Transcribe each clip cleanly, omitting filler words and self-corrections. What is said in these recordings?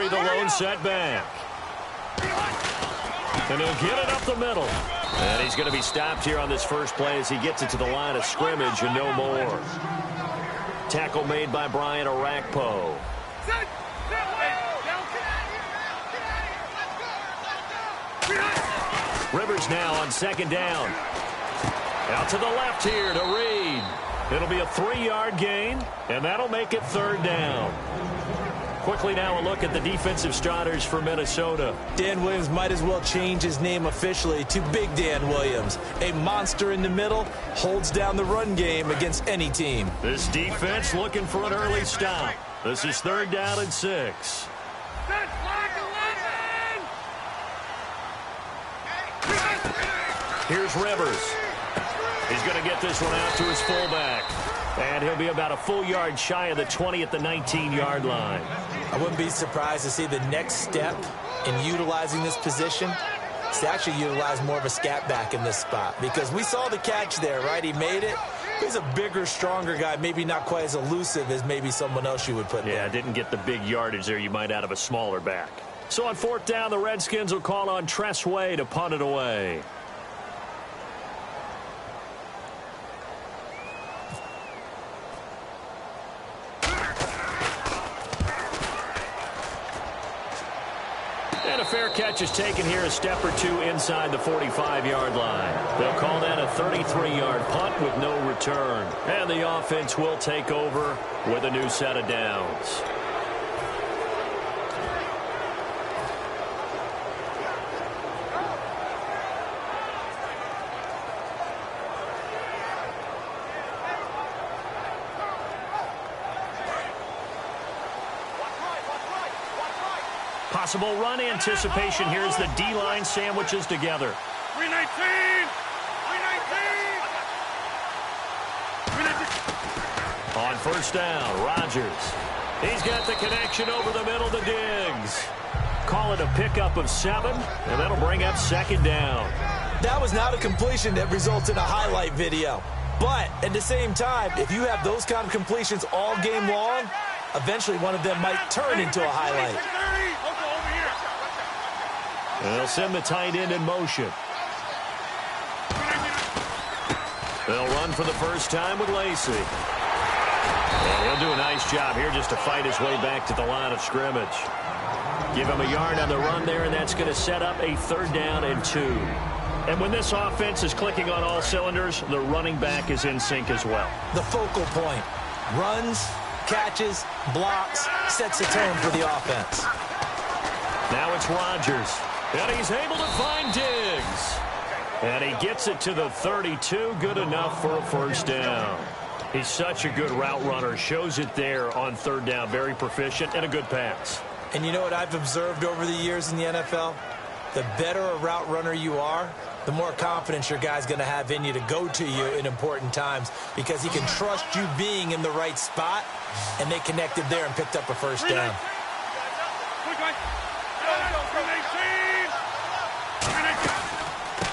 carry the lone setback. And he'll get it up the middle. And he's going to be stopped here on this first play as he gets it to the line of scrimmage and no more. Tackle made by Brian Arakpo. Rivers now on second down. Out to the left here to Reed. It'll be a 3-yard gain, and that'll make it third down. Quickly now a look at the defensive starters for Minnesota. Dan Williams might as well change his name officially to Big Dan Williams. A monster in the middle, holds down the run game against any team. This defense looking for an early stop. This is third down and 6. Here's Rivers. He's going to get this one out to his fullback. And he'll be about a full yard shy of the 20 at the 19-yard line. I wouldn't be surprised to see the next step in utilizing this position is to actually utilize more of a scat back in this spot. Because we saw the catch there, right? He made it. He's a bigger, stronger guy, maybe not quite as elusive as maybe someone else you would put there. Yeah, didn't get the big yardage there you might out of a smaller back. So on fourth down, the Redskins will call on Tress Way to punt it away. And a fair catch is taken here, a step or two inside the 45-yard line. They'll call that a 33-yard punt with no return. And the offense will take over with a new set of downs. Possible run anticipation here as the D-line sandwiches together. 319! 319! On first down, Rodgers. He's got the connection over the middle to Diggs. Call it a pickup of 7, and that'll bring up second down. That was not a completion that results in a highlight video. But at the same time, if you have those kind of completions all game long, eventually one of them might turn into a highlight. And they'll send the tight end in motion. They'll run for the first time with Lacey. And he'll do a nice job here just to fight his way back to the line of scrimmage. Give him a yard on the run there, and that's going to set up a third down and 2. And when this offense is clicking on all cylinders, the running back is in sync as well. The focal point. Runs, catches, blocks, sets the tone for the offense. Now it's Rodgers. And he's able to find Diggs. And he gets it to the 32. Good enough for a first down. He's such a good route runner. Shows it there on third down. Very proficient and a good pass. And you know what I've observed over the years in the NFL? The better a route runner you are, the more confidence your guy's going to have in you to go to you in important times because he can trust you being in the right spot, and they connected there and picked up a first down.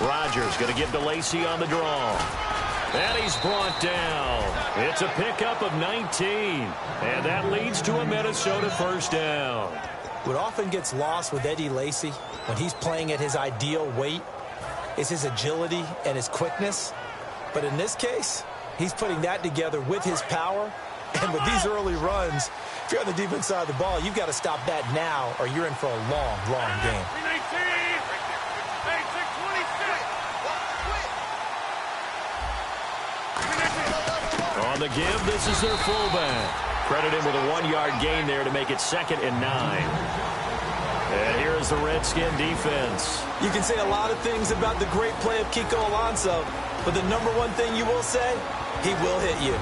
Rodgers going to get to Lacey on the draw. And he's brought down. It's a pickup of 19. And that leads to a Minnesota first down. What often gets lost with Eddie Lacy when he's playing at his ideal weight is his agility and his quickness. But in this case, he's putting that together with his power. And with these early runs, if you're on the defense side of the ball, you've got to stop that now or you're in for a long, long game. On the give, this is their fullback. Credit him with a 1-yard gain there to make it 2nd and 9. And here is the Redskin defense. You can say a lot of things about the great play of Kiko Alonso, but the number one thing you will say, he will hit you.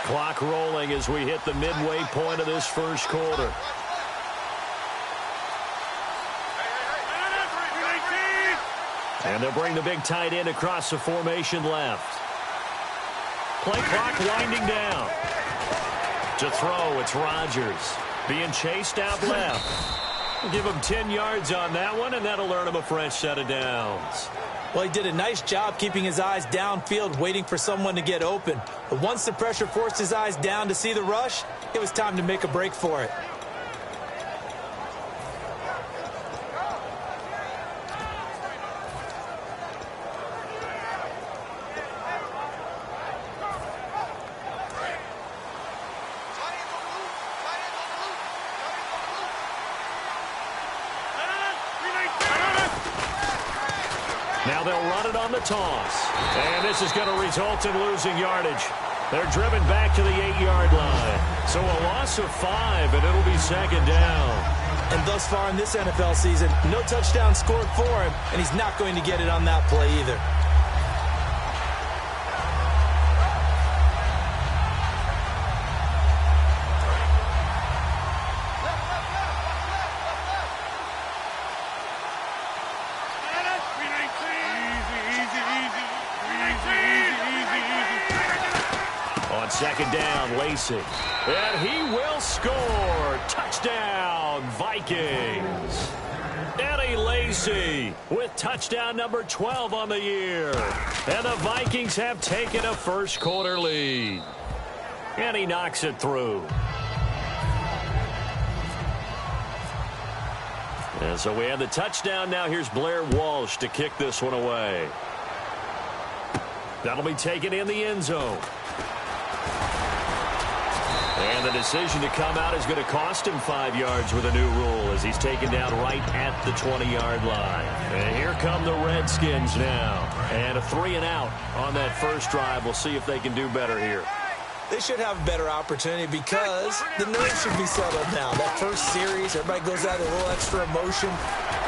Clock rolling as we hit the midway point of this first quarter. And they'll bring the big tight end across the formation left. Play clock winding down. To throw, it's Rodgers. Being chased out left. Give him 10 yards on that one, and that'll earn him a fresh set of downs. Well, he did a nice job keeping his eyes downfield, waiting for someone to get open. But once the pressure forced his eyes down to see the rush, it was time to make a break for it. Now they'll run it on the toss. And this is going to result in losing yardage. They're driven back to the 8-yard line. So a loss of 5, and it'll be second down. And thus far in this NFL season, no touchdown scored for him, and he's not going to get it on that play either. Second down, Lacey. And he will score. Touchdown, Vikings. Eddie Lacy with touchdown number 12 on the year. And the Vikings have taken a first-quarter lead. And he knocks it through. And so we have the touchdown. Now here's Blair Walsh to kick this one away. That'll be taken in the end zone. And the decision to come out is going to cost him 5 yards with a new rule as he's taken down right at the 20-yard line. And here come the Redskins now. And a 3-and-out on that first drive. We'll see if they can do better here. They should have a better opportunity because the nerves should be settled now. That first series, everybody goes out with a little extra emotion.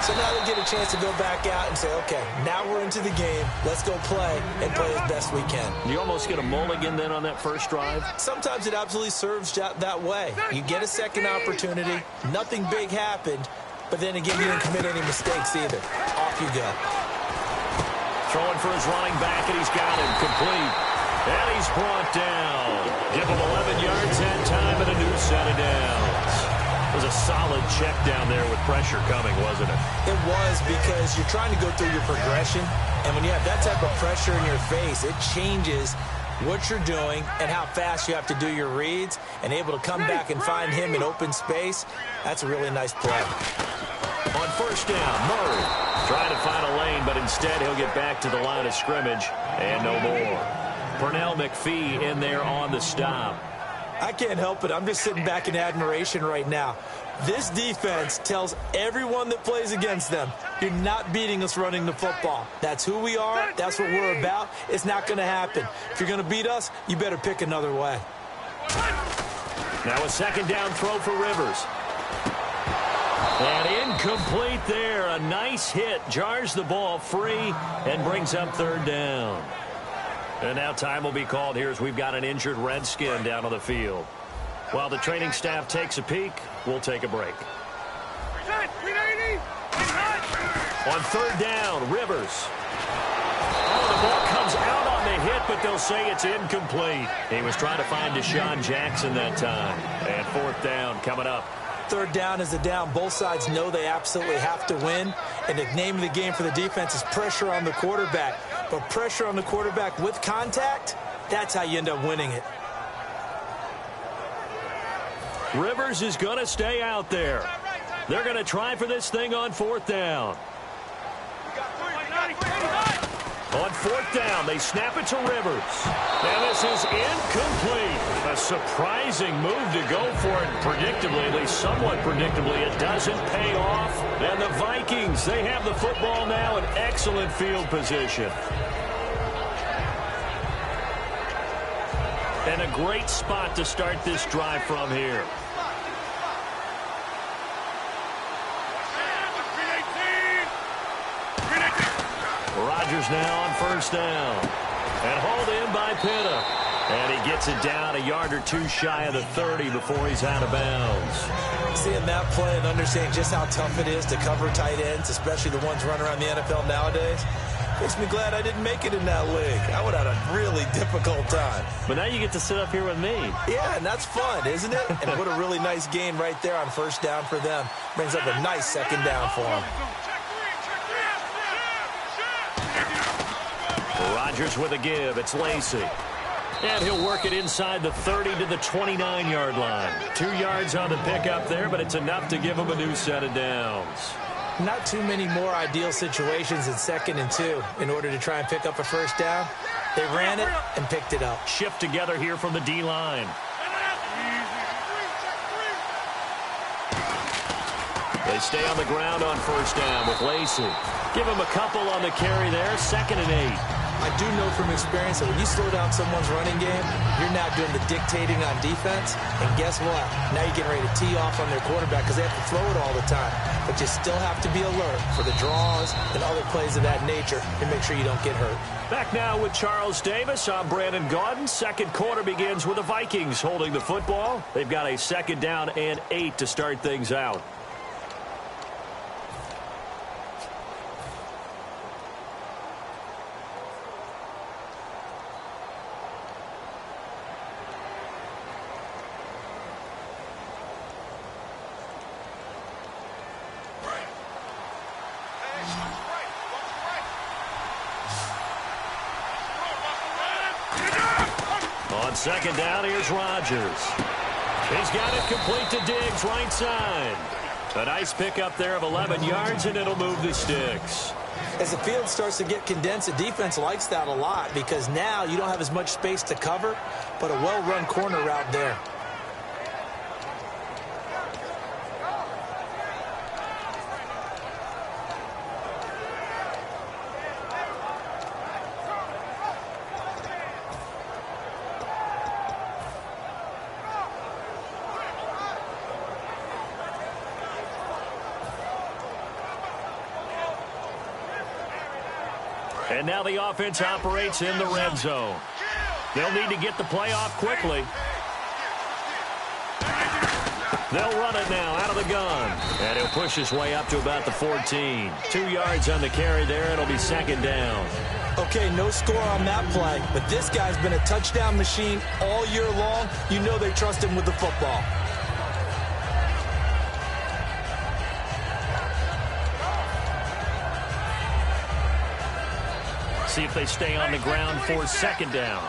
So now they get a chance to go back out and say, okay, now we're into the game. Let's go play and play as best we can. You almost get a mulligan then on that first drive? Sometimes it absolutely serves that way. You get a second opportunity. Nothing big happened. But then again, you didn't commit any mistakes either. Off you go. Throwing for his running back, and he's got him complete. And he's brought down. Give him 11 yards that time and a new set of downs. It was a solid check down there with pressure coming, wasn't it? It was, because you're trying to go through your progression. And when you have that type of pressure in your face, it changes what you're doing and how fast you have to do your reads. And able to come back and find him in open space, that's a really nice play. On first down, Murray trying to find a lane, but instead he'll get back to the line of scrimmage and no more. Pernell McPhee in there on the stop. I can't help it. I'm just sitting back in admiration right now. This defense tells everyone that plays against them, you're not beating us running the football. That's who we are. That's what we're about. It's not going to happen. If you're going to beat us, you better pick another way. Now a second down throw for Rivers. And incomplete there. A nice hit. Jars the ball free and brings up third down. And now time will be called here as we've got an injured Redskin down on the field. While the training staff takes a peek, we'll take a break. On third down, Rivers. Oh, the ball comes out on the hit, but they'll say it's incomplete. He was trying to find Deshaun Jackson that time. And fourth down coming up. Third down is the down. Both sides know they absolutely have to win. And the name of the game for the defense is pressure on the quarterback. But pressure on the quarterback with contact, that's how you end up winning it. Rivers is going to stay out there. They're going to try for this thing on fourth down. On fourth down, they snap it to Rivers. And this is incomplete. A surprising move to go for it predictably, at least somewhat predictably. It doesn't pay off. And the Vikings, they have the football now in excellent field position. And a great spot to start this drive from here. Rodgers now on first down. And hauled in by Pitta. And he gets it down a yard or two shy of the 30 before he's out of bounds. Seeing that play and understanding just how tough it is to cover tight ends, especially the ones running around the NFL nowadays, Makes me glad I didn't make it in that league. I would have had a really difficult time. But now you get to sit up here with me. Yeah, and that's fun, isn't it? And what a really nice gain right there on first down for them. Brings up a nice second down for them. Rodgers with a give. It's Lacy. And he'll work it inside the 30 to the 29-yard line. 2 yards on the pickup there, but it's enough to give him a new set of downs. Not too many more ideal situations in 2nd and 2 in order to try and pick up a first down. They ran it and picked it up. Shift together here from the D-line. They stay on the ground on first down with Lacy. Give him a couple on the carry there. 2nd and 8. I do know from experience that when you slow down someone's running game, you're now doing the dictating on defense. And guess what? Now you're getting ready to tee off on their quarterback because they have to throw it all the time. But you still have to be alert for the draws and other plays of that nature and make sure you don't get hurt. Back now with Charles Davis. I'm Brandon Gaudin. Second quarter begins with the Vikings holding the football. They've got a 2nd down and 8 to start things out. On 2nd down, here's Rodgers. He's got it complete to Diggs, right side. A nice pickup there of 11 yards, and it'll move the sticks. As the field starts to get condensed, the defense likes that a lot because now you don't have as much space to cover, but a well-run corner route there. And now the offense operates in the red zone. They'll need to get the play off quickly. They'll run it now out of the gun. And he'll push his way up to about the 14. 2 yards on the carry there. It'll be 2nd down. Okay, no score on that play, but this guy's been a touchdown machine all year long. You know they trust him with the football. See if they stay on the ground for 2nd down.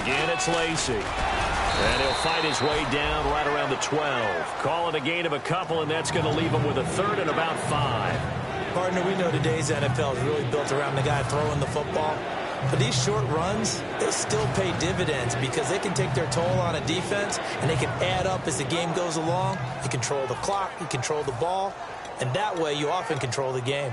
Again, it's Lacy. And he'll fight his way down right around the 12. Call it a gain of a couple, and that's going to leave him with a 3rd and about 5. Partner, we know today's NFL is really built around the guy throwing the football. But these short runs, they still pay dividends because they can take their toll on a defense, and they can add up as the game goes along. You control the clock, you control the ball, and that way you often control the game.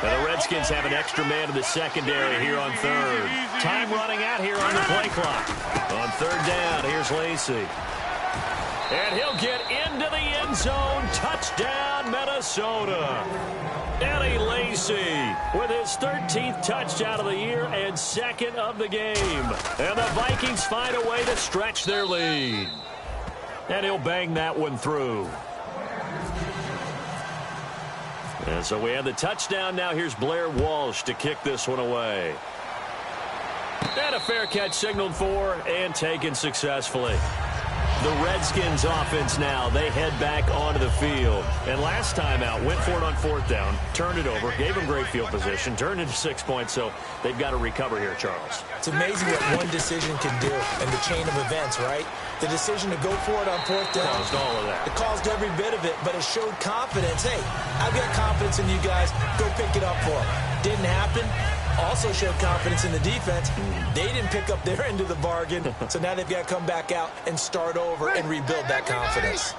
And the Redskins have an extra man in the secondary here on 3rd. Time running out here on the play clock. On 3rd down, here's Lacy. And he'll get into the end zone. Touchdown, Minnesota. Eddie Lacy with his 13th touchdown of the year and 2nd of the game. And the Vikings find a way to stretch their lead. And he'll bang that one through. And so we have the touchdown. Now here's Blair Walsh to kick this one away. And a fair catch signaled for and taken successfully. The Redskins offense now, they head back onto the field. And last time out, went for it on 4th down, turned it over, gave them great field position, turned into 6 points, so they've got to recover here, Charles. It's amazing what one decision can do in the chain of events, right? The decision to go for it on 4th down. Caused all of that. It caused every bit of it, but it showed confidence. Hey, I've got confidence in you guys. Go pick it up for them. Didn't happen. Also showed confidence in the defense. They didn't pick up their end of the bargain, so now they've got to come back out and start over and rebuild that confidence.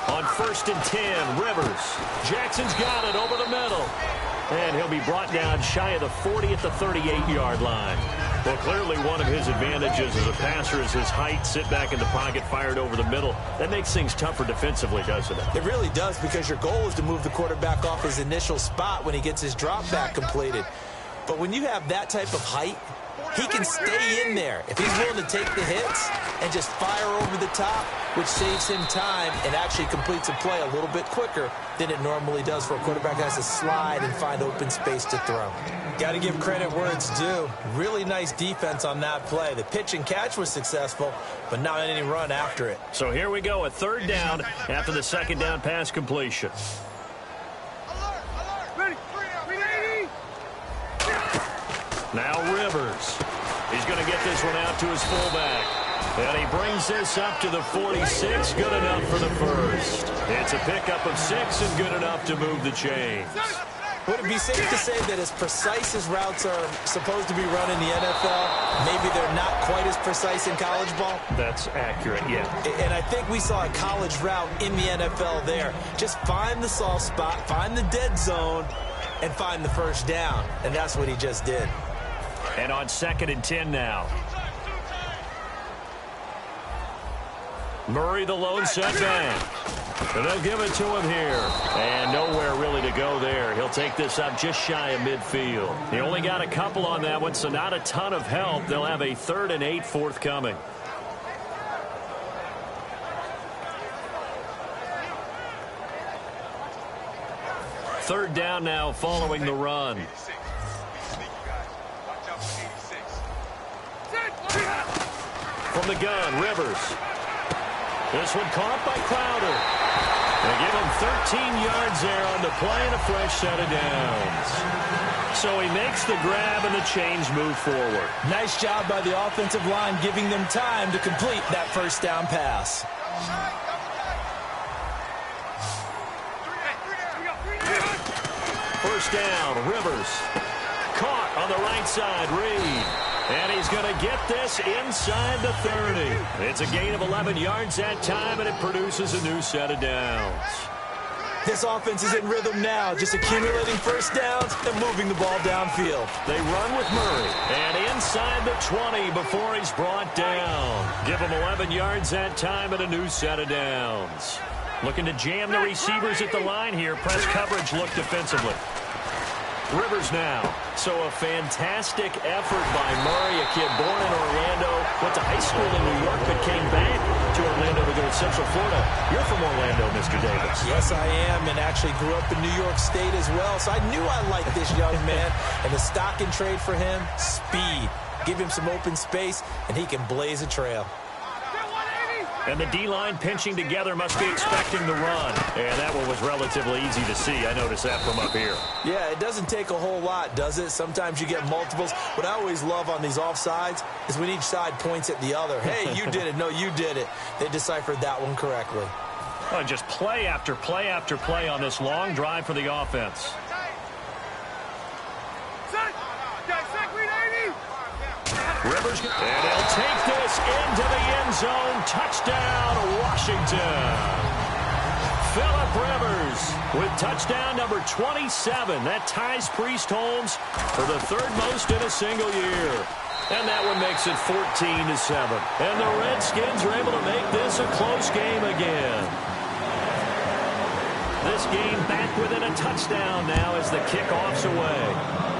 On 1st and 10, Rivers. Jackson's got it over the middle. And he'll be brought down shy of the 40 at the 38-yard line. Well, clearly one of his advantages as a passer is his height. Sit back in the pocket, fired over the middle. That makes things tougher defensively, doesn't it? It really does, because your goal is to move the quarterback off his initial spot when he gets his drop back completed. But when you have that type of height, he can stay in there if he's willing to take the hits and just fire over the top, which saves him time and actually completes a play a little bit quicker than it normally does for a quarterback that has to slide and find open space to throw. Got to give credit where it's due. Really nice defense on that play. The pitch and catch was successful, but not any run after it. So here we go, a third down after the second down pass completion. Now Rivers. He's going to get this one out to his fullback. And he brings this up to the 46. Good enough for the first. It's a pickup of 6 and good enough to move the chains. Would it be safe to say that as precise as routes are supposed to be run in the NFL, maybe they're not quite as precise in college ball? That's accurate, yeah. And I think we saw a college route in the NFL there. Just find the soft spot, find the dead zone, and find the first down. And that's what he just did. And on 2nd and 10 now. Murray, the lone setback. And they'll give it to him here. And nowhere really to go there. He'll take this up just shy of midfield. He only got a couple on that one, so not a ton of help. They'll have a 3rd and 8 forthcoming. Third down now following the run. From the gun, Rivers. This one caught by Crowder. They give him 13 yards there on the play and a fresh set of downs. So he makes the grab and the chains move forward. Nice job by the offensive line, giving them time to complete that first down pass. First down, Rivers. Caught on the right side, Reed. And he's going to get this inside the 30. It's a gain of 11 yards that time, and it produces a new set of downs. This offense is in rhythm now, just accumulating first downs and moving the ball downfield. They run with Murray, and inside the 20 before he's brought down. Give him 11 yards that time and a new set of downs. Looking to jam the receivers at the line here. Press coverage look defensively. Rivers now. So a fantastic effort by Murray, a kid born in Orlando, went to high school in New York, but came back to Orlando to go to Central Florida. You're from Orlando, Mr. Davis. Yes, I am, and actually grew up in New York State as well, so I knew I liked this young man. And the stock and trade for him, speed. Give him some open space, and he can blaze a trail. And the D-line pinching together, must be expecting the run. And that one was relatively easy to see. I noticed that from up here. Yeah, it doesn't take a whole lot, does it? Sometimes you get multiples. What I always love on these offsides is when each side points at the other. Hey, you did it. No, you did it. They deciphered that one correctly. Well, just play after play after play on this long drive for the offense. Rivers, and he'll take this into the end zone. Touchdown, Washington. Phillip Rivers with touchdown number 27. That ties Priest Holmes for the 3rd most in a single year. And that one makes it 14-7. And the Redskins are able to make this a close game again. This game back within a touchdown now as the kickoff's away.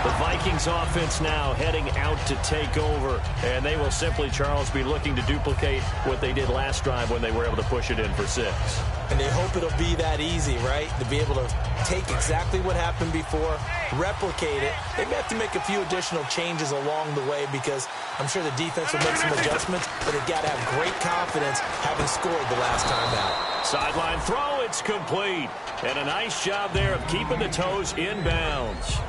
The Vikings offense now heading out to take over, and they will simply, Charles, be looking to duplicate what they did last drive when they were able to push it in for 6. And they hope it'll be that easy, right? To be able to take exactly what happened before, replicate it. They may have to make a few additional changes along the way because I'm sure the defense will make some adjustments, but they've got to have great confidence having scored the last time out. Sideline throw, it's complete. And a nice job there of keeping the toes inbounds.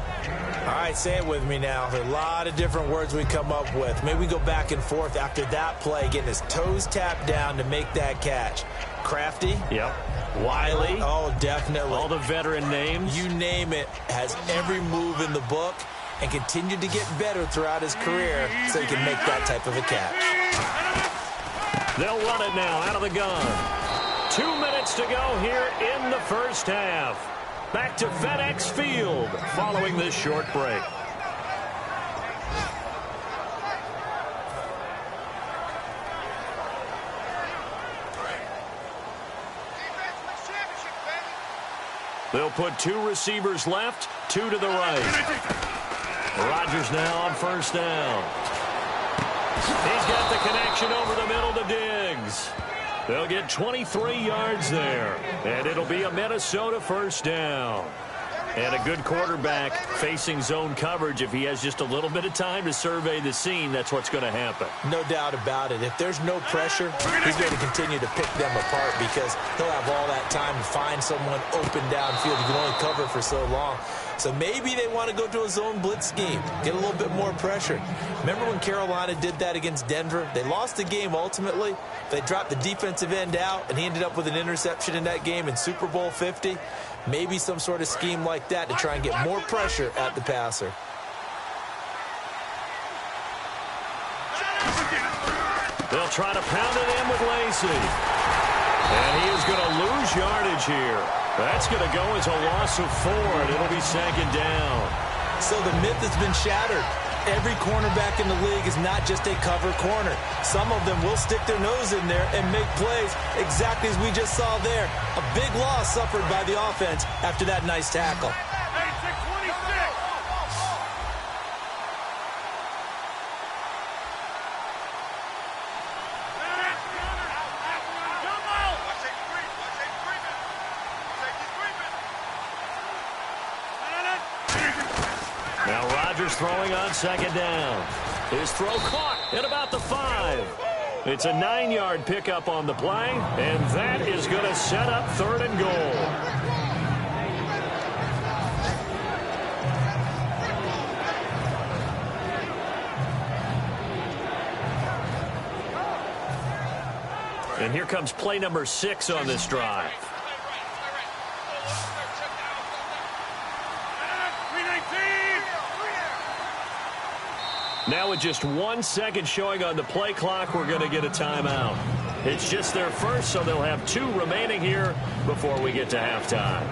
All right, say it with me now. There are a lot of different words we come up with. Maybe we go back and forth after that play, getting his toes tapped down to make that catch. Crafty. Yep. Wiley. Oh, definitely. All the veteran names. You name it. Has every move in the book and continued to get better throughout his career so he can make that type of a catch. They'll run it now out of the gun. 2 minutes to go here in the first half. Back to FedEx Field following this short break. They'll put 2 receivers left, 2 to the right. Rodgers now on first down. He's got the connection over the middle to Diggs. They'll get 23 yards there, and it'll be a Minnesota first down. And a good quarterback facing zone coverage, if he has just a little bit of time to survey the scene, that's what's going to happen. No doubt about it. If there's no pressure, he's going to continue to pick them apart because he'll have all that time to find someone open downfield. You can only cover for so long. So maybe they want to go to a zone blitz scheme, get a little bit more pressure. Remember when Carolina did that against Denver? They lost the game ultimately. They dropped the defensive end out, and he ended up with an interception in that game in Super Bowl 50. Maybe some sort of scheme like that to try and get more pressure at the passer. They'll try to pound it in with Lacy. And he is going to lose yardage here. That's going to go as a loss of 4, and it'll be second down. So the myth has been shattered. Every cornerback in the league is not just a cover corner. Some of them will stick their nose in there and make plays exactly as we just saw there. A big loss suffered by the offense after that nice tackle. Now Rodgers throwing on second down. His throw caught at about the 5. It's a 9-yard pickup on the play, and that is going to set up 3rd and goal. And here comes play number 6 on this drive. Now with just 1 second showing on the play clock, we're going to get a timeout. It's just their first, so they'll have 2 remaining here before we get to halftime.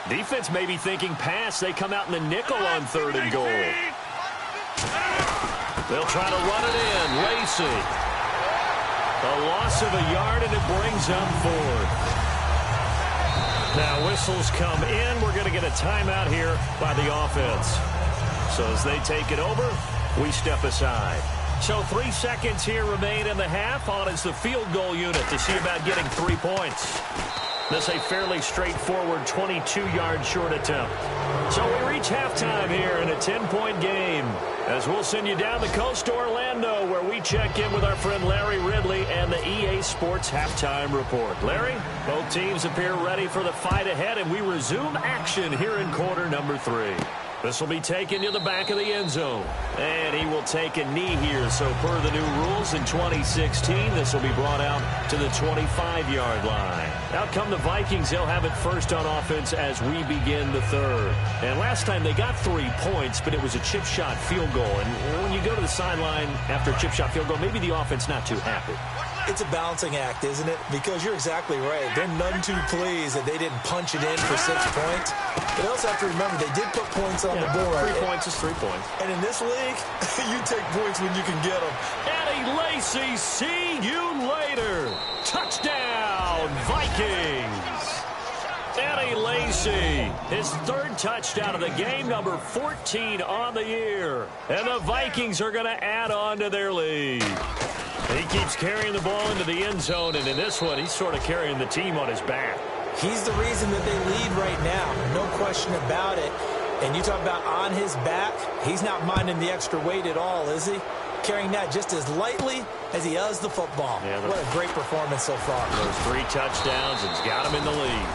Defense may be thinking pass. They come out in the nickel on 3rd and goal. They'll try to run it in. Lacy. A loss of a yard, and it brings up 4th. Now whistles come in. We're going to get a timeout here by the offense. So as they take it over, we step aside. So 3 seconds here remain in the half. On is the field goal unit to see about getting 3 points. This a fairly straightforward 22-yard short attempt. So we reach halftime here in a 10-point game. As we'll send you down the coast to Orlando, where we check in with our friend Larry Ridley and the EA Sports Halftime Report. Larry, both teams appear ready for the fight ahead, and we resume action here in quarter number 3. This will be taken to the back of the end zone. And he will take a knee here. So per the new rules in 2016, this will be brought out to the 25-yard line. Out come the Vikings. They'll have it first on offense as we begin the 3rd. And last time they got 3 points, but it was a chip shot field goal. And when you go to the sideline after a chip shot field goal, maybe the offense not too happy. It's a balancing act, isn't it? Because you're exactly right. They're none too pleased that they didn't punch it in for 6 points. But they also have to remember they did put points on the board. 3 points is 3 points. And in this league, you take points when you can get them. Eddie Lacy, see you later. Touchdown, Vikings. Eddie Lacy, his 3rd touchdown of the game, number 14 on the year. And the Vikings are going to add on to their lead. He keeps carrying the ball into the end zone, and in this one, he's sort of carrying the team on his back. He's the reason that they lead right now, no question about it. And you talk about on his back, he's not minding the extra weight at all, is he? Carrying that just as lightly as he does the football. Yeah, what a great performance so far. Those 3 touchdowns, it's got him in the lead.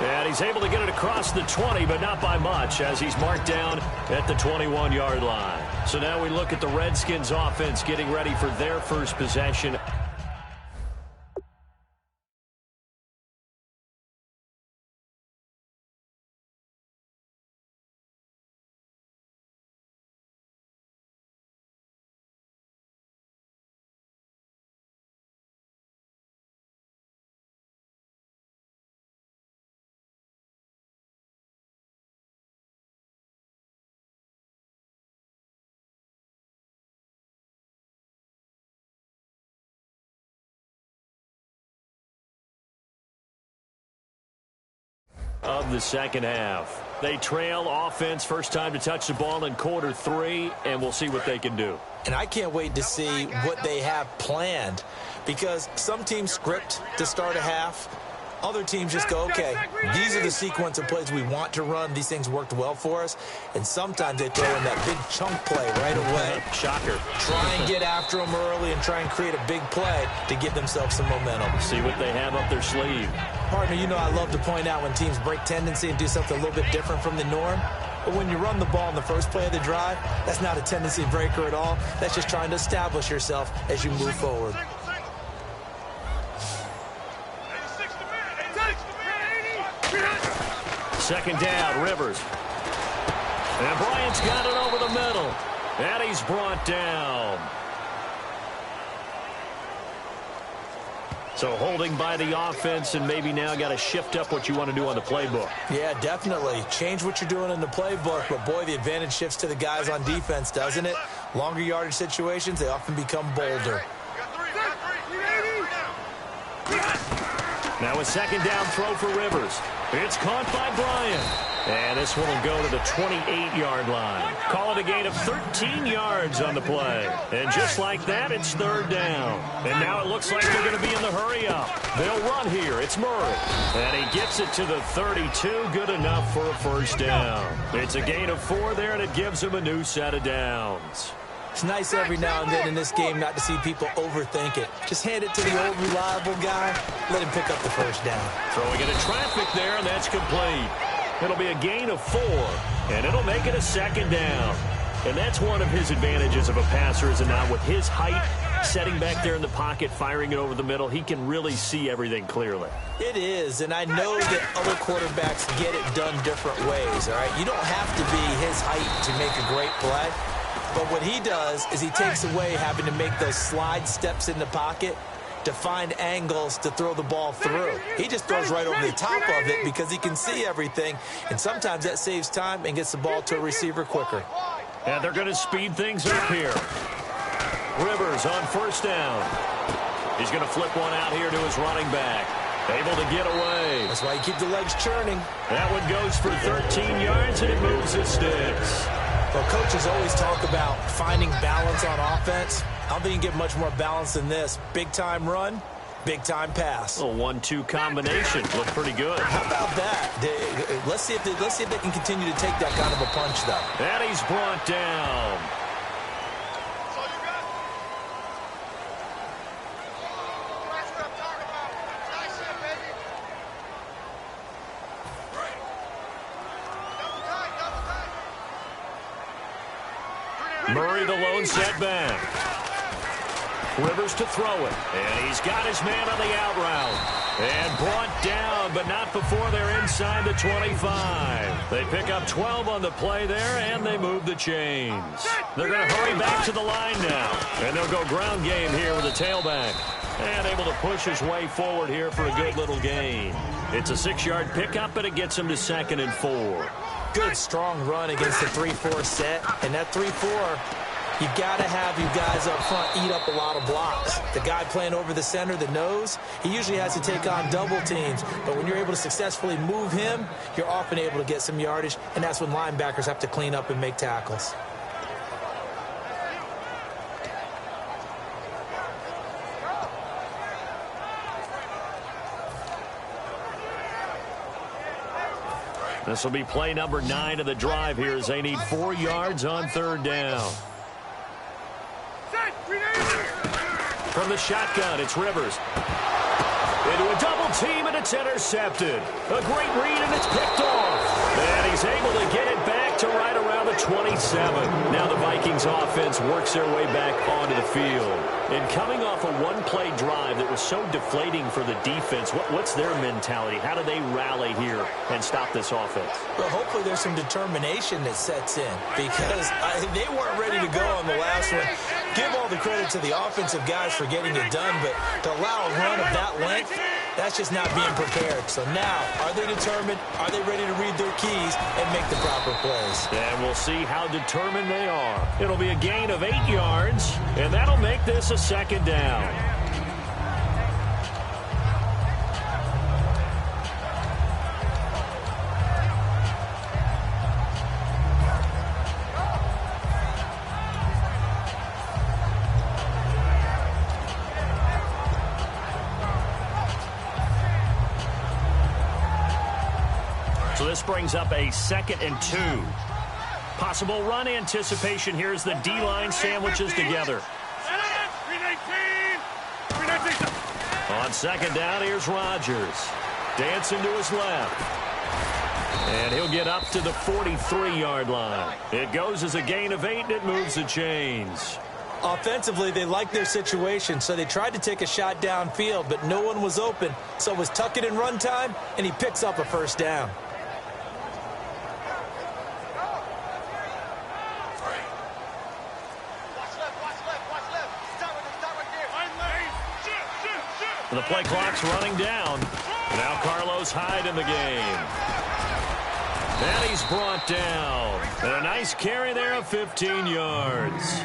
And he's able to get it across the 20, but not by much, as he's marked down at the 21-yard line. So now we look at the Redskins offense getting ready for their first possession. Of the second half. They trail offense, first time to touch the ball in quarter 3, and we'll see what they can do. And I can't wait to see what they have planned, because some teams script to start a half. Other teams just go, okay, these are the sequence of plays we want to run. These things worked well for us. And sometimes they throw in that big chunk play right away. Shocker. Try and get after them early and try and create a big play to give themselves some momentum. See what they have up their sleeve. Partner, you know I love to point out when teams break tendency and do something a little bit different from the norm. But when you run the ball in the first play of the drive, that's not a tendency breaker at all. That's just trying to establish yourself as you move forward. Second down, Rivers. And Bryant's got it over the middle. And he's brought down. So holding by the offense, and maybe now got to shift up what you want to do on the playbook. Yeah, definitely. Change what you're doing in the playbook, but boy, the advantage shifts to the guys on defense, doesn't it? Longer yardage situations, they often become bolder. Now a second down throw for Rivers. It's caught by Bryant. And this one will go to the 28-yard line. Call it a gain of 13 yards on the play. And just like that, it's third down. And now it looks like they're going to be in the hurry-up. They'll run here. It's Murray. And he gets it to the 32. Good enough for a first down. It's a gain of 4 there, and it gives them a new set of downs. It's nice every now and then in this game not to see people overthink it. Just hand it to the old reliable guy. Let him pick up the first down. Throwing into traffic there, and that's complete. It'll be a gain of 4, and it'll make it a second down. And that's one of his advantages of a passer, is now with his height, setting back there in the pocket, firing it over the middle, he can really see everything clearly. It is, and I know that other quarterbacks get it done different ways, all right? You don't have to be his height to make a great play. But what he does is he takes away having to make those slide steps in the pocket to find angles to throw the ball through. He just throws right over the top of it because he can see everything, and sometimes that saves time and gets the ball to a receiver quicker. And they're going to speed things up here. Rivers on first down. He's going to flip one out here to his running back. Able to get away. That's why you keep the legs churning. That one goes for 13 yards, and it moves the sticks. Well, coaches always talk about finding balance on offense. I don't think you can get much more balance than this. Big-time run, big-time pass. A 1-2 combination. Looked pretty good. How about that? Let's see if they can continue to take that kind of a punch, though. And he's brought down. Murray the lone setback. Rivers to throw it. And he's got his man on the out route. And brought down, but not before they're inside the 25. They pick up 12 on the play there, and they move the chains. They're going to hurry back to the line now. And they'll go ground game here with a tailback. And able to push his way forward here for a good little gain. It's a 6-yard pickup, and it gets him to 2nd and 4. Good, strong run against the 3-4 set. And that 3-4, you got to have you guys up front eat up a lot of blocks. The guy playing over the center, the nose, he usually has to take on double teams. But when you're able to successfully move him, you're often able to get some yardage. And that's when linebackers have to clean up and make tackles. This will be play number 9 of the drive here as they need 4 yards on 3rd down. From the shotgun, it's Rivers. Into a double team, and it's intercepted. A great read, and it's picked off. And he's able to get it back to right around the 27. Now the Vikings offense works their way back onto the field. And coming off a one-play drive that was so deflating for the defense, what's their mentality? How do they rally here and stop this offense? Well, hopefully there's some determination that sets in because they weren't ready to go on the last one. Give all the credit to the offensive guys for getting it done, but to allow a run of that length, that's just not being prepared. So now, are they determined? Are they ready to read their keys and make the proper plays? And we'll see how determined they are. It'll be a gain of 8 yards, and that'll make this a second down. So this brings up a 2nd and 2. Possible run anticipation. Here's the D-line sandwiches together. On 2nd down, here's Rodgers. Dancing to his left. And he'll get up to the 43-yard line. It goes as a gain of 8, and it moves the chains. Offensively, they liked their situation, so they tried to take a shot downfield, but no one was open. So it was tuck it in run time, and he picks up a first down. The play clock's running down. Now Carlos Hyde in the game. And he's brought down. And a nice carry there of 15 yards.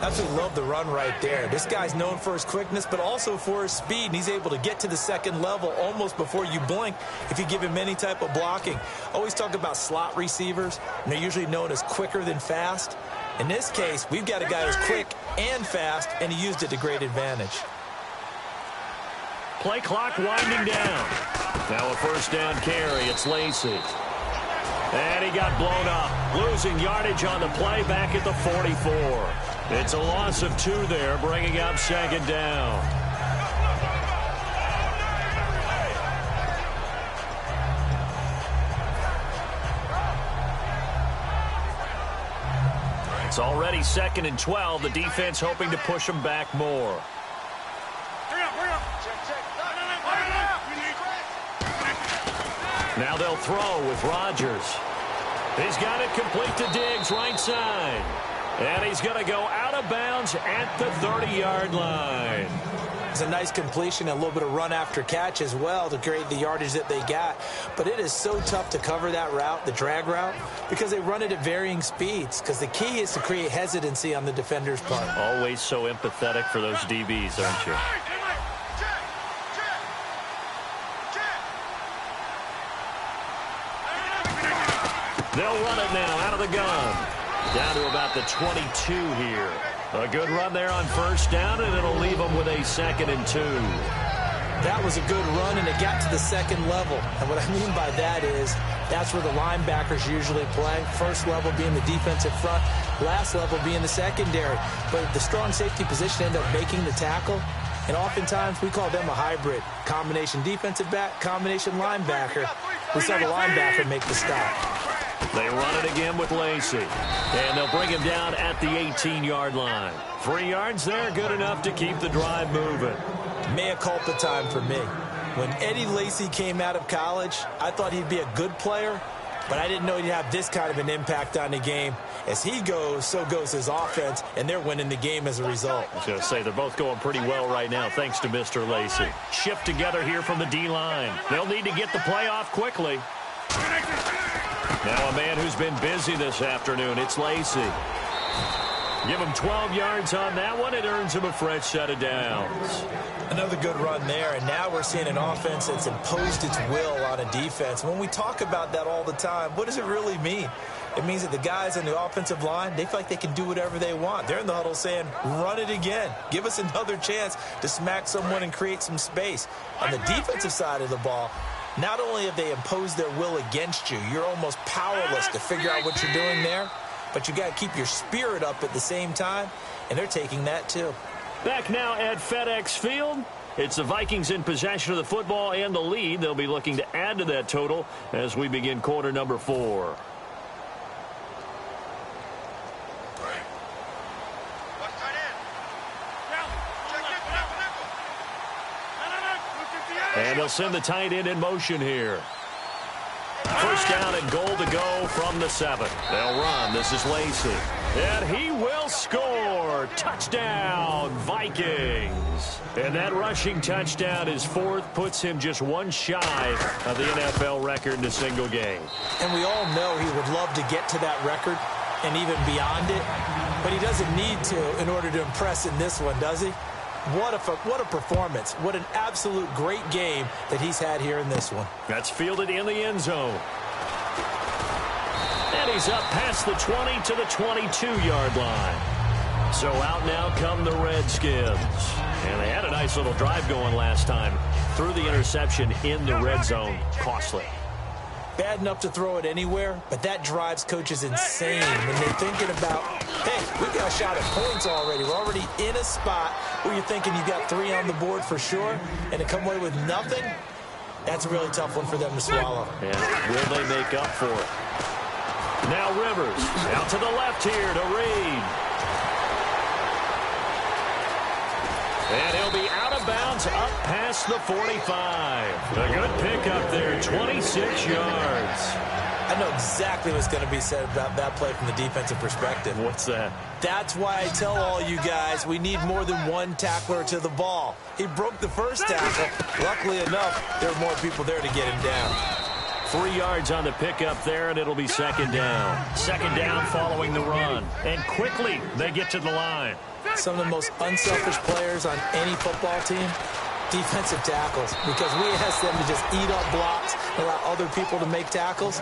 Absolutely love the run right there. This guy's known for his quickness, but also for his speed, and he's able to get to the second level almost before you blink if you give him any type of blocking. Always talk about slot receivers, and they're usually known as quicker than fast. In this case, we've got a guy who's quick and fast, and he used it to great advantage. Play clock winding down. Now a first down carry. It's Lacy. And he got blown up. Losing yardage on the play back at the 44. It's a loss of 2 there, bringing up 2nd down. It's already 2nd and 12. The defense hoping to push them back more. Now they'll throw with Rodgers. He's got it complete to Diggs, right side. And he's going to go out of bounds at the 30-yard line. It's a nice completion, a little bit of run after catch as well to create the yardage that they got. But it is so tough to cover that route, the drag route, because they run it at varying speeds. Because the key is to create hesitancy on the defender's part. Always so empathetic for those DBs, aren't you? They'll run it now out of the gun. Down to about the 22 here. A good run there on first down, and it'll leave them with a 2nd and 2. That was a good run, and it got to the second level. And what I mean by that is that's where the linebackers usually play. First level being the defensive front, last level being the secondary. But the strong safety position ended up making the tackle. And oftentimes we call them a hybrid. Combination defensive back, combination linebacker. We saw the linebacker make the stop. They run it again with Lacy. And they'll bring him down at the 18-yard line. 3 yards there, good enough to keep the drive moving. Mea culpa time for me. When Eddie Lacy came out of college, I thought he'd be a good player, but I didn't know he'd have this kind of an impact on the game. As he goes, so goes his offense, and they're winning the game as a result. I was going to say, they're both going pretty well right now, thanks to Mr. Lacy. Shift together here from the D-line. They'll need to get the play off quickly. Now a man who's been busy this afternoon, it's Lacy. Give him 12 yards on that one. It earns him a fresh set of downs. Another good run there, and now we're seeing an offense that's imposed its will on a defense. When we talk about that all the time, what does it really mean? It means that the guys on the offensive line, they feel like they can do whatever they want. They're in the huddle saying, run it again. Give us another chance to smack someone and create some space. On the defensive side of the ball, not only have they imposed their will against you, you're almost powerless to figure out what you're doing there, but you got to keep your spirit up at the same time, and they're taking that too. Back now at FedEx Field, It's the Vikings in possession of the football and the lead. They'll be looking to add to that total as we begin quarter number 4. And they'll send the tight end in motion here. First down and goal to go from the 7. They'll run. This is Lacy. And he will score. Touchdown, Vikings. And that rushing touchdown, his 4th, puts him just one shy of the NFL record in a single game. And we all know he would love to get to that record and even beyond it. But he doesn't need to in order to impress in this one, does he? What a performance. What an absolute great game that he's had here in this one. That's fielded in the end zone. And he's up past the 20 to the 22-yard line. So out now come the Redskins. And they had a nice little drive going last time. Threw the interception in the red zone. Costly. Bad enough to throw it anywhere, but that drives coaches insane when they're thinking about, hey, we've got a shot at points already. We're already in a spot where you're thinking you've got 3 on the board for sure, and to come away with nothing, that's a really tough one for them to swallow. And will they make up for it? Now Rivers out to the left here to Reed. And he'll be out of bounds up past the 45. A good pickup there, 26 yards. I know exactly what's going to be said about that play from the defensive perspective. What's that? That's why I tell all you guys we need more than one tackler to the ball. He broke the first tackle. Luckily enough, there were more people there to get him down. 3 yards on the pickup there, and it'll be second down. Second down following the run. And quickly they get to the line. Some of the most unselfish players on any football team, defensive tackles, because we ask them to just eat up blocks and allow other people to make tackles.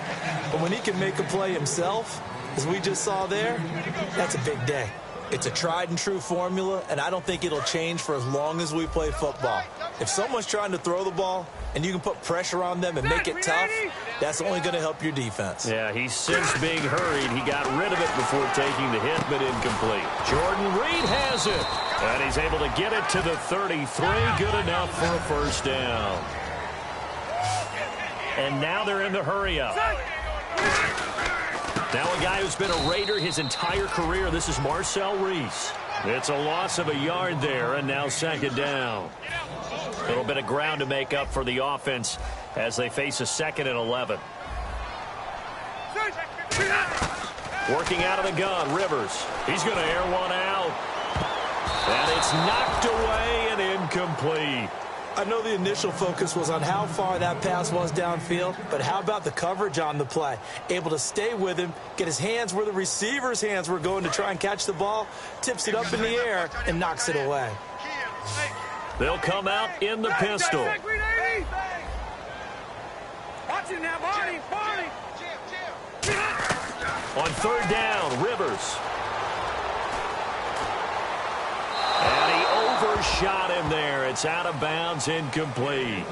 But when he can make a play himself, as we just saw there, that's a big day. It's a tried and true formula, and I don't think it'll change for as long as we play football. If someone's trying to throw the ball and you can put pressure on them and make it tough, that's only going to help your defense. Yeah, he's since being hurried. He got rid of it before taking the hit, but incomplete. Jordan Reed has it, and he's able to get it to the 33. Good enough for a first down. And now they're in the hurry-up. Now a guy who's been a Raider his entire career. This is Marcel Reese. It's a loss of a yard there, and now second down. A little bit of ground to make up for the offense as they face a 2nd and 11. Working out of the gun, Rivers. He's going to air one out. And it's knocked away and incomplete. I know the initial focus was on how far that pass was downfield, but how about the coverage on the play? Able to stay with him, get his hands where the receiver's hands were going to try and catch the ball, tips it up in the air, and knocks it away. They'll come out in the pistol. On third down, Rivers. And he overshot him there. It's out of bounds, incomplete.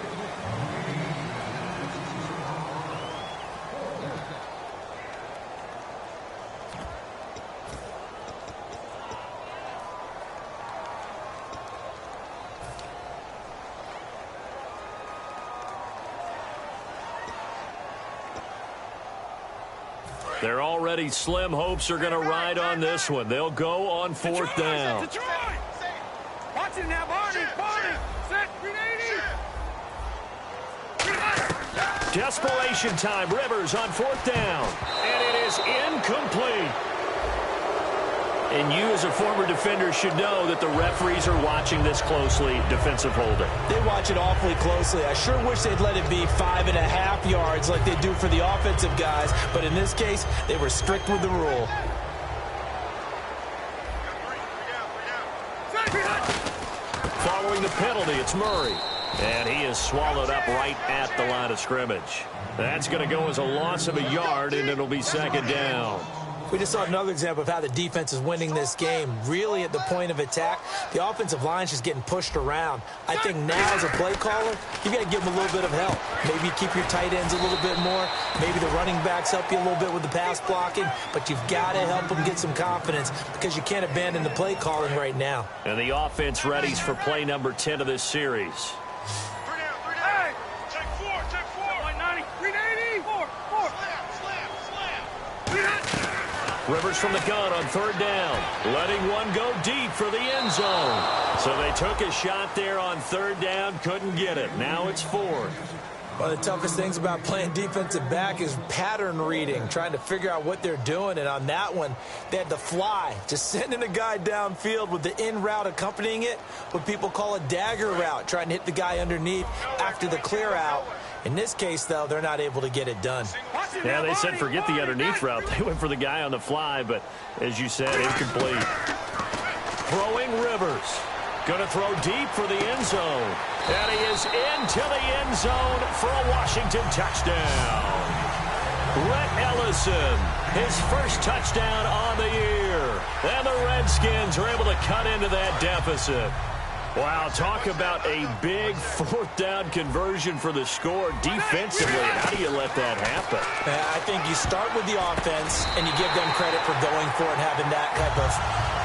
They're already slim hopes are going to ride on this one. They'll go on fourth down. Watch it now, Barney. Set. 380. Desperation time. Rivers on fourth down. And it is incomplete. And you as a former defender should know that the referees are watching this closely. Defensive holding. They watch it awfully closely. I sure wish they'd let it be 5.5 yards like they do for the offensive guys. But in this case, they were strict with the rule. Following the penalty, it's Murray. And he is swallowed up right at the line of scrimmage. That's going to go as a loss of a yard, and it'll be second down. We just saw another example of how the defense is winning this game. Really at the point of attack, the offensive line is just getting pushed around. I think now as a play caller, you got to give them a little bit of help. Maybe you keep your tight ends a little bit more. Maybe the running backs help you a little bit with the pass blocking. But you've got to help them get some confidence because you can't abandon the play calling right now. And the offense readies for play number 10 of this series. Hey! Check four. 190. 380. Four. Rivers from the gun on third down, letting one go deep for the end zone. So they took a shot there on third down, couldn't get it. Now it's fourth. One of the toughest things about playing defensive back is pattern reading, trying to figure out what they're doing. And on that one, they had to fly, just sending a guy downfield with the in route accompanying it, what people call a dagger route, trying to hit the guy underneath after the clear out. In this case, though, they're not able to get it done. Yeah, they said forget the underneath route. They went for the guy on the fly, but as you said, incomplete. Throwing Rivers. Going to throw deep for the end zone. And he is into the end zone for a Washington touchdown. Rhett Ellison, his first touchdown on the year. And the Redskins are able to cut into that deficit. Wow, talk about a big fourth down conversion for the score defensively. How do you let that happen? I think you start with the offense, and you give them credit for going for it, having that type of,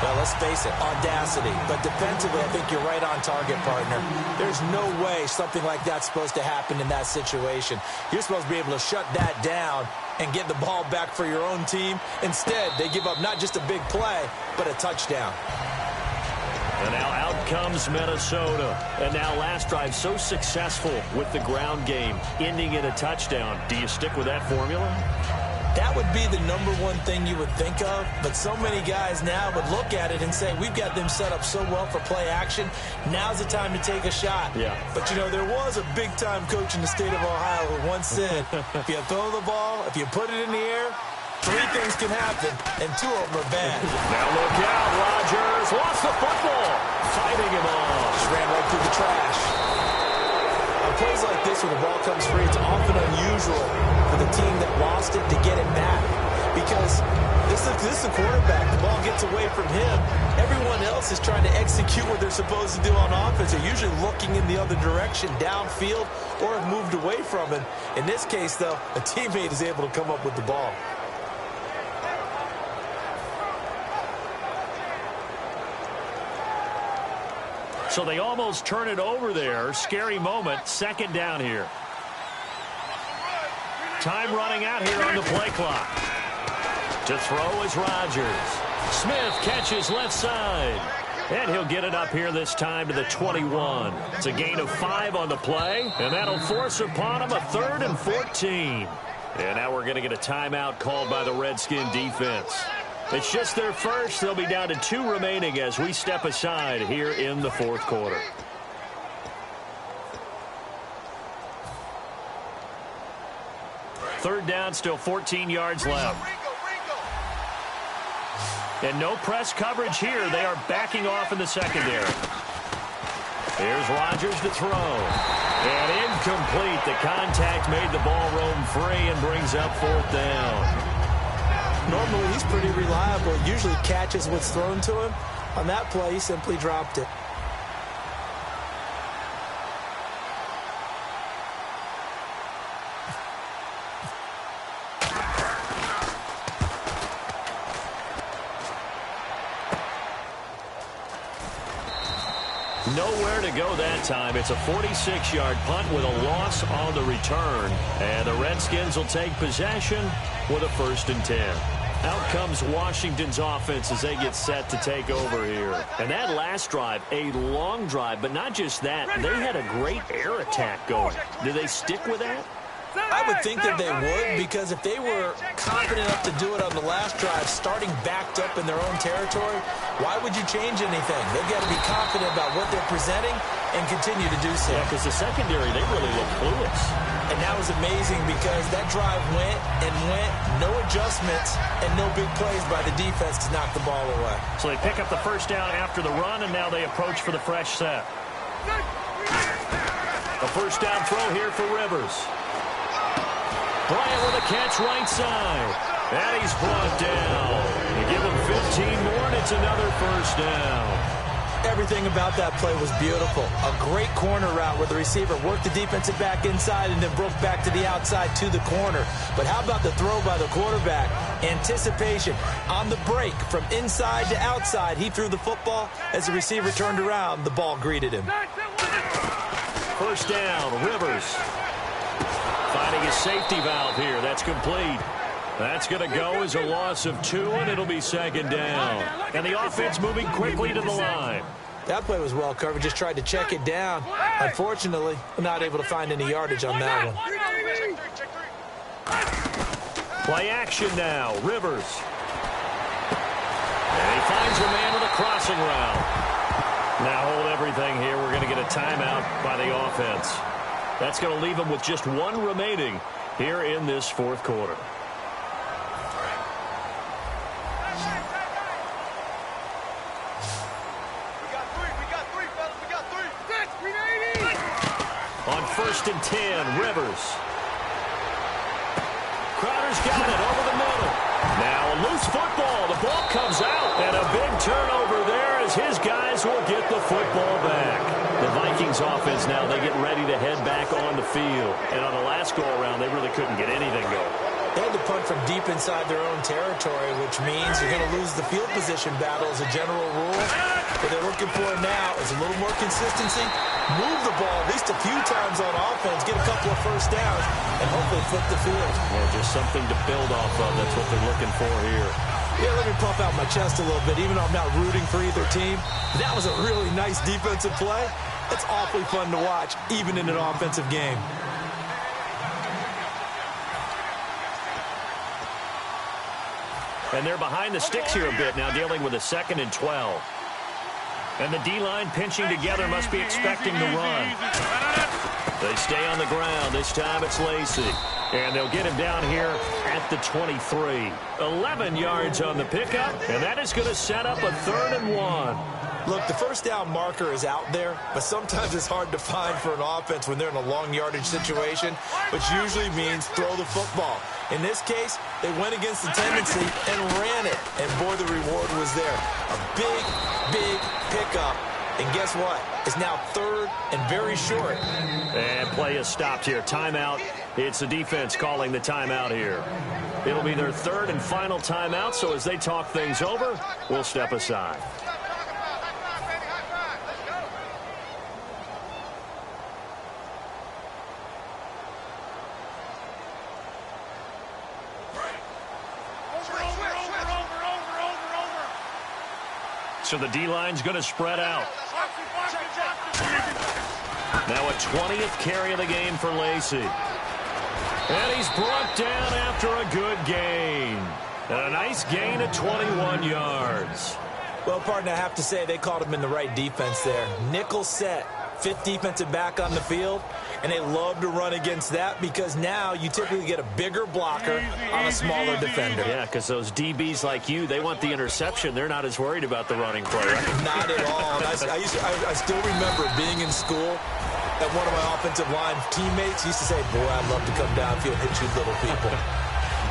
well, let's face it, audacity. But defensively, I think you're right on target, partner. There's no way something like that's supposed to happen in that situation. You're supposed to be able to shut that down and get the ball back for your own team. Instead, they give up not just a big play, but a touchdown. And now out comes Minnesota. And now last drive so successful with the ground game, ending in a touchdown. Do you stick with that formula? That would be the number one thing you would think of, but so many guys now would look at it and say, we've got them set up so well for play action, now's the time to take a shot. Yeah. But, you know, there was a big-time coach in the state of Ohio who once said, if you throw the ball, if you put it in the air, 3 things can happen, and 2 of them are bad. Now look out, Rodgers lost the football. Fighting him off. Just ran right through the trash. On plays like this, when the ball comes free, it's often unusual for the team that lost it to get it back. Because this is the quarterback. The ball gets away from him. Everyone else is trying to execute what they're supposed to do on offense. They're usually looking in the other direction, downfield, or have moved away from it. In this case, though, a teammate is able to come up with the ball. So they almost turn it over there. Scary moment. Second down here. Time running out here on the play clock. To throw is Rodgers. Smith catches left side. And he'll get it up here this time to the 21. It's a gain of 5 on the play. And that'll force upon him a 3rd and 14. And now we're going to get a timeout called by the Redskin defense. It's just their first. They'll be down to 2 remaining as we step aside here in the 4th quarter. Third down, still 14 yards left. And no press coverage here. They are backing off in the secondary. Here's Rodgers to throw. And incomplete. The contact made the ball roam free and brings up 4th down. Normally, he's pretty reliable. Usually catches what's thrown to him. On that play, he simply dropped it. Nowhere to go that time. It's a 46-yard punt with a loss on the return. And the Redskins will take possession with a 1st and 10. Out comes Washington's offense as they get set to take over here. And that last drive, a long drive, but not just that. They had a great air attack going. Do they stick with that? I would think that they would, because if they were confident enough to do it on the last drive, starting backed up in their own territory, why would you change anything? They've got to be confident about what they're presenting and continue to do so. Yeah, because the secondary, they really look clueless. And that was amazing because that drive went and went, no adjustments, and no big plays by the defense to knock the ball away. So they pick up the 1st down after the run, and now they approach for the fresh set. A 1st down throw here for Rivers. Bryant with a catch right side. And he's brought down. You give him 15 more, and it's another first down. Everything about that play was beautiful. A great corner route where the receiver worked the defensive back inside and then broke back to the outside to the corner. But how about the throw by the quarterback? Anticipation on the break from inside to outside. He threw the football. As the receiver turned around, the ball greeted him. First down, Rivers. Finding his safety valve here. That's complete. That's going to go as a loss of 2, and it'll be second down. And the offense moving quickly to the line. That play was well covered. Just tried to check it down. Unfortunately, not able to find any yardage on that one. Play action now. Rivers. And he finds a man with a crossing route. Now hold everything here. We're going to get a timeout by the offense. That's going to leave them with just 1 remaining here in this fourth quarter. On 1st and 10, Rivers. Crowder's got it over the middle. Now a loose football. The ball comes out. And a big turnover there as his guys will get the football back. The Vikings offense now, they get ready to head back on the field. And on the last go-around, they really couldn't get anything going. They had to punt from deep inside their own territory, which means you're going to lose the field position battle as a general rule. What they're looking for now is a little more consistency, move the ball at least a few times on offense, get a couple of first downs, and hopefully flip the field. Yeah, just something to build off of. That's what they're looking for here. Yeah, let me pump out my chest a little bit. Even though I'm not rooting for either team, that was a really nice defensive play. It's awfully fun to watch, even in an offensive game. And they're behind the sticks here a bit now, dealing with a 2nd and 12. And the D-line pinching together, must be expecting the run. They stay on the ground. This time it's Lacy. And they'll get him down here at the 23. 11 yards on the pickup, and that is going to set up a 3rd and 1. Look, the first down marker is out there, but sometimes it's hard to find for an offense when they're in a long yardage situation, which usually means throw the football. In this case, they went against the tendency and ran it, and boy, the reward was there. A big, big pickup, and guess what? It's now 3rd and very short. And play is stopped here. Timeout. It's the defense calling the timeout here. It'll be their 3rd and final timeout, so as they talk things over, we'll step aside. So the D-line's going to spread out. Now a 20th carry of the game for Lacy. And he's brought down after a good gain. And a nice gain of 21 yards. Well, partner, I have to say they called him in the right defense there. Nickel set, 5th defensive back on the field, and they love to run against that because now you typically get a bigger blocker on a smaller defender. Yeah, because those DBs like you, they want the interception. They're not as worried about the running play, right? Not at all. I still remember being in school that one of my offensive line teammates used to say, boy, I'd love to come downfield and hit you little people.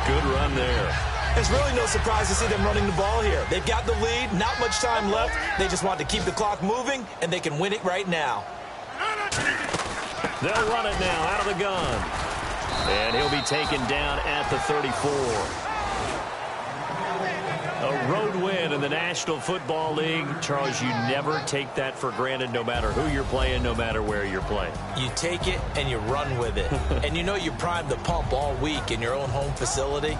Good run there. It's really no surprise to see them running the ball here. They've got the lead, not much time left. They just want to keep the clock moving, and they can win it right now. They'll run it now out of the gun. And he'll be taken down at the 34. A road win in the National Football League. Charles, you never take that for granted no matter who you're playing, no matter where you're playing. You take it and you run with it. And you know you primed the pump all week in your own home facility.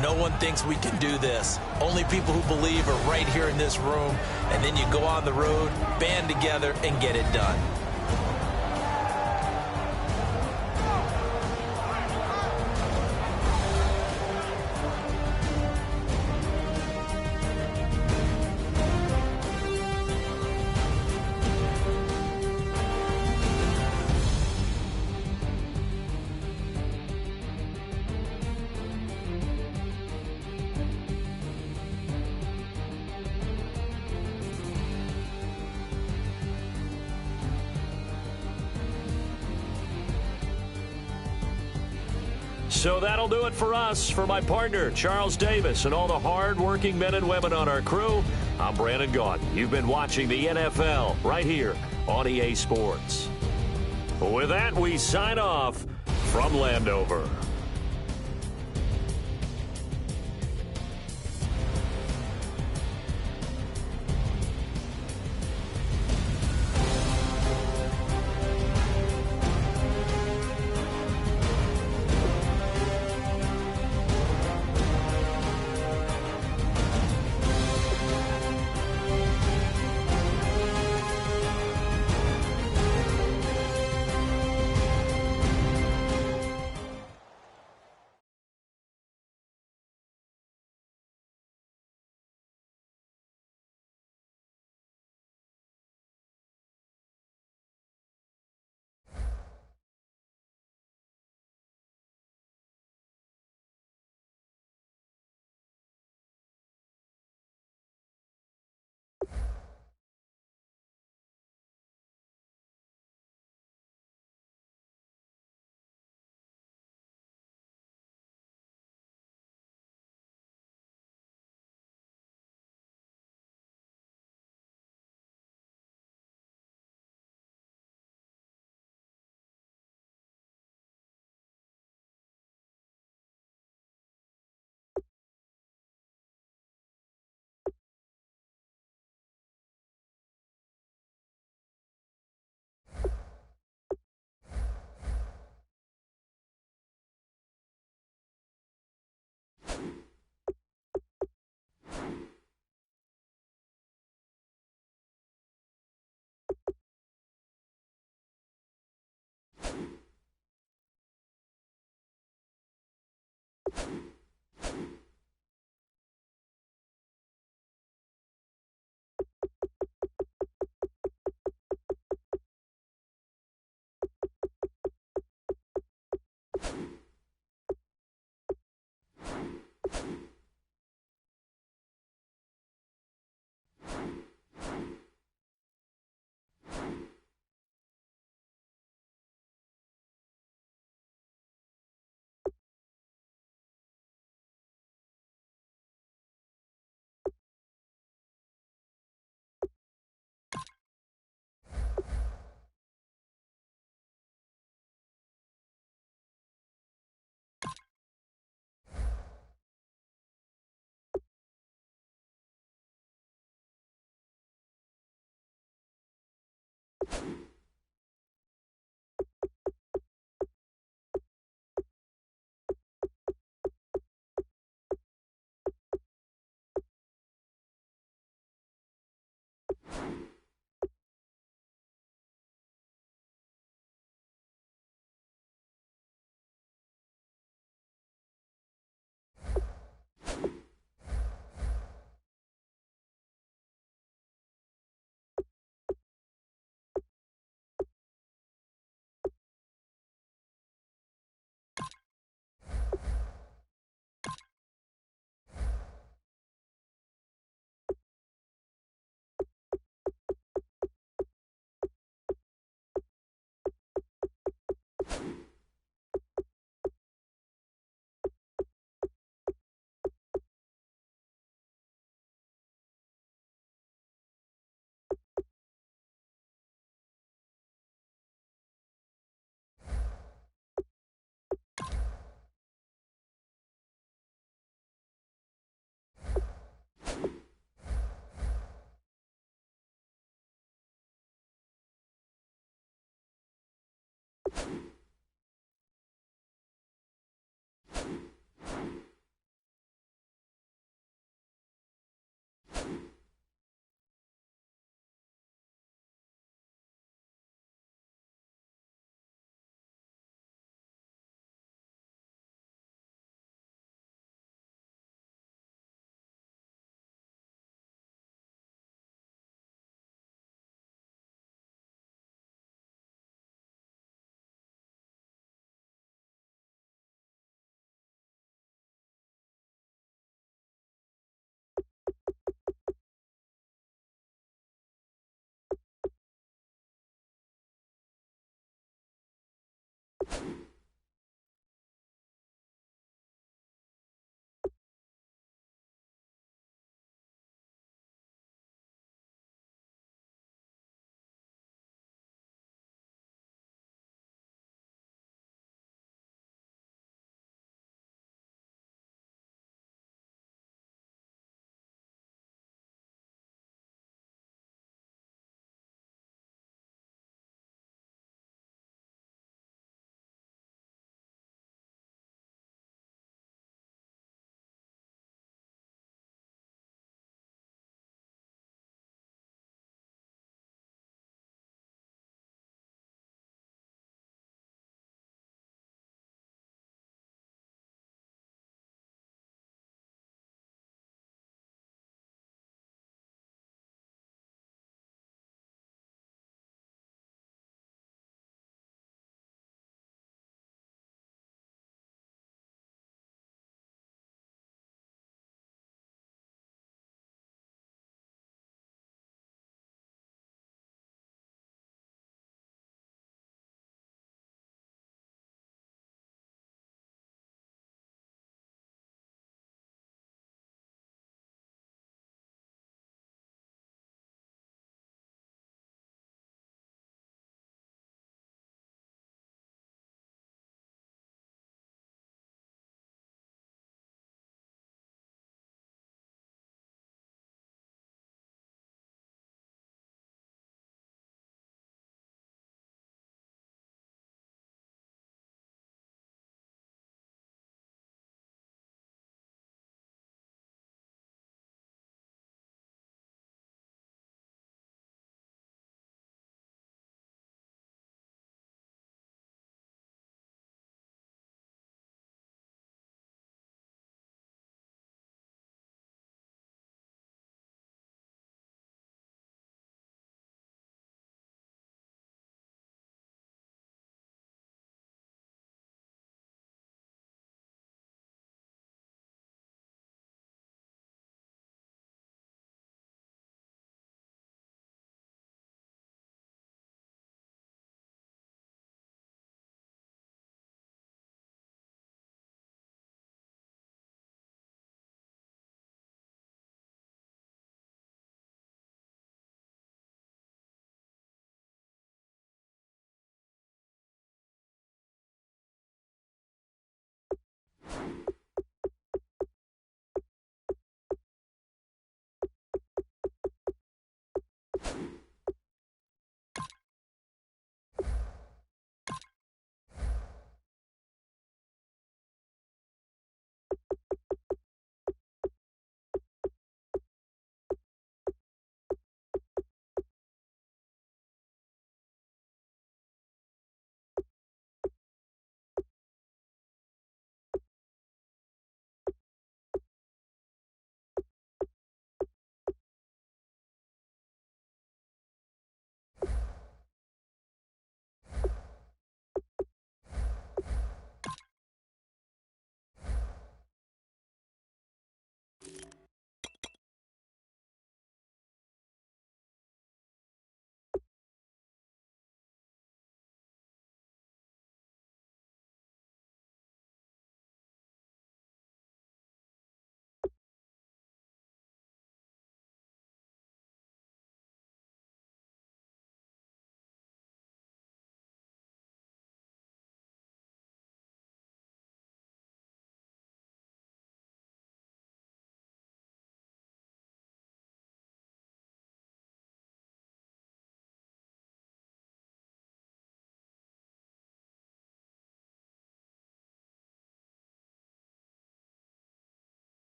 No one thinks we can do this. Only people who believe are right here in this room. And then you go on the road, band together, and get it done. So that'll do it for us. For my partner, Charles Davis, and all the hard-working men and women on our crew, I'm Brandon Gaudin. You've been watching the NFL right here on EA Sports. With that, we sign off from Landover.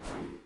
it.